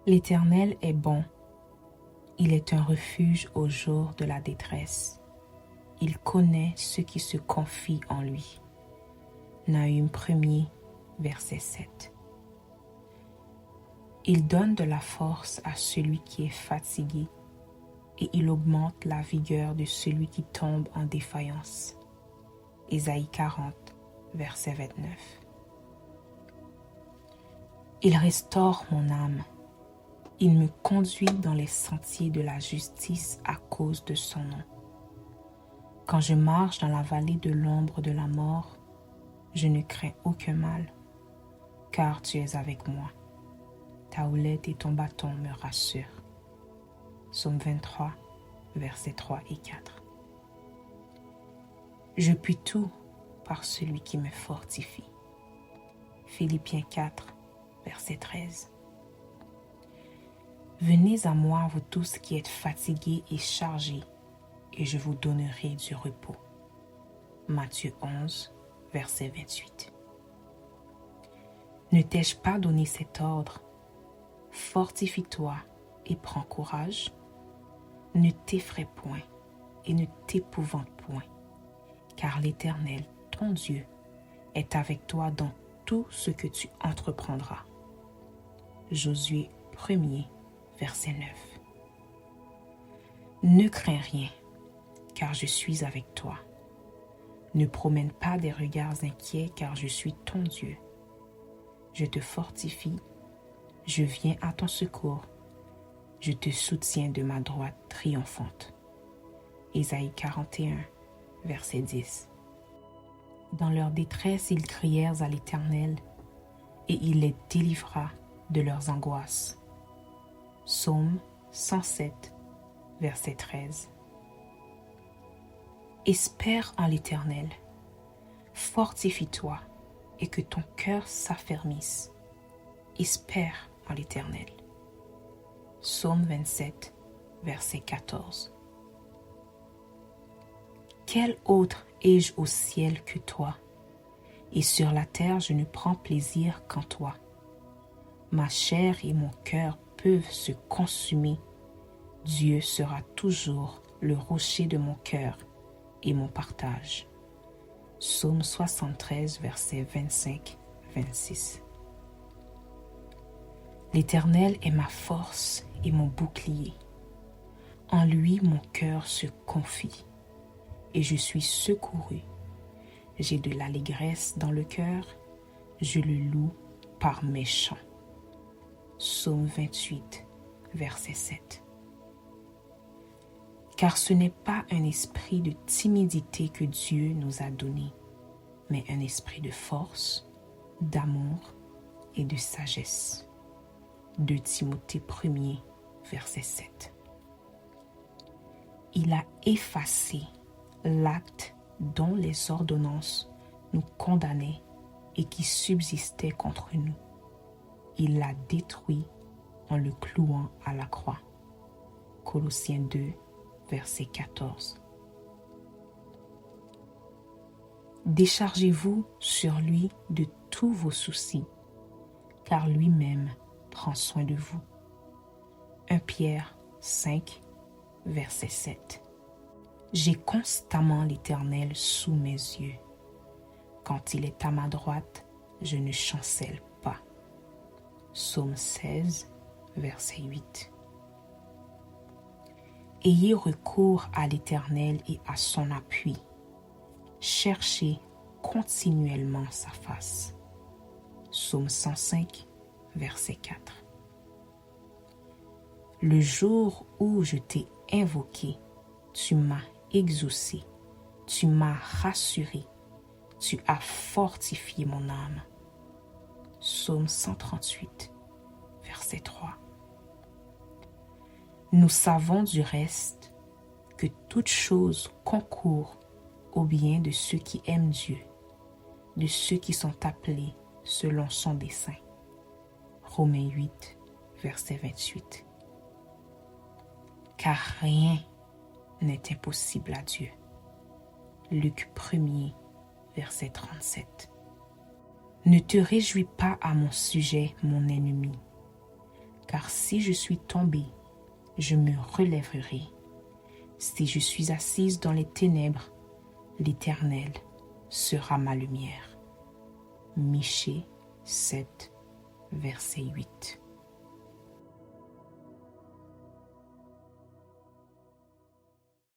L'Éternel est bon, il est un refuge au jour de la détresse. Il connaît ceux qui se confient en lui. Nahum 1er, verset 7. Il donne de la force à celui qui est fatigué et il augmente la vigueur de celui qui tombe en défaillance. Ésaïe 40, verset 29. Il restaure mon âme. Il me conduit dans les sentiers de la justice à cause de son nom. Quand je marche dans la vallée de l'ombre de la mort, je ne crains aucun mal, car tu es avec moi. Ta houlette et ton bâton me rassurent. Psaume 23, versets 3 et 4. Je puis tout par celui qui me fortifie. Philippiens 4, verset 13. Venez à moi, vous tous qui êtes fatigués et chargés, et je vous donnerai du repos. Matthieu 11, verset 28. Ne t'ai-je pas donné cet ordre? Fortifie-toi et prends courage. Ne t'effraie point et ne t'épouvante point, car l'Éternel, ton Dieu, est avec toi dans tout ce que tu entreprendras. Josué 1er, verset 9. Ne crains rien, car je suis avec toi. Ne promène pas des regards inquiets, car je suis ton Dieu. Je te fortifie, je viens à ton secours, je te soutiens de ma droite triomphante. Ésaïe 41, verset 10. Dans leur détresse, ils crièrent à l'Éternel, et il les délivra de leurs angoisses. Psaume 107, verset 13. Espère en l'Éternel, fortifie-toi et que ton cœur s'affermisse. Espère en l'Éternel. Psaume 27, verset 14. Quel autre ai-je au ciel que toi? Et sur la terre je ne prends plaisir qu'en toi. Ma chair et mon cœur peuvent se consumer. Dieu sera toujours le rocher de mon cœur et mon partage. Psaume 73, versets 25-26. L'Éternel est ma force et mon bouclier. En lui mon cœur se confie et je suis secouru. J'ai de l'allégresse dans le cœur, je le loue par mes chants. Psaume 28, verset 7. Car ce n'est pas un esprit de timidité que Dieu nous a donné, mais un esprit de force, d'amour et de sagesse. 2 Timothée 1er, verset 7. Il a effacé l'acte dont les ordonnances nous condamnaient et qui subsistait contre nous. Il l'a détruit en le clouant à la croix. Colossiens 2, verset 14. Déchargez-vous sur lui de tous vos soucis, car lui-même prend soin de vous. 1 Pierre 5, verset 7. J'ai constamment l'Éternel sous mes yeux. Quand il est à ma droite, je ne chancelle pas. Psaume 16, verset 8. Ayez recours à l'Éternel et à son appui. Cherchez continuellement sa face. Psaume 105, verset 4. Le jour où je t'ai invoqué, tu m'as exaucé, tu m'as rassuré, tu as fortifié mon âme. Psaume 138, verset 3. Nous savons du reste que toute chose concourt au bien de ceux qui aiment Dieu, de ceux qui sont appelés selon son dessein. Romains 8, verset 28. Car rien n'est impossible à Dieu. Luc 1er, verset 37. Ne te réjouis pas à mon sujet, mon ennemi, car car si je suis tombée, je me relèverai. Si je suis assise dans les ténèbres, l'Éternel sera ma lumière. Michée 7, verset 8.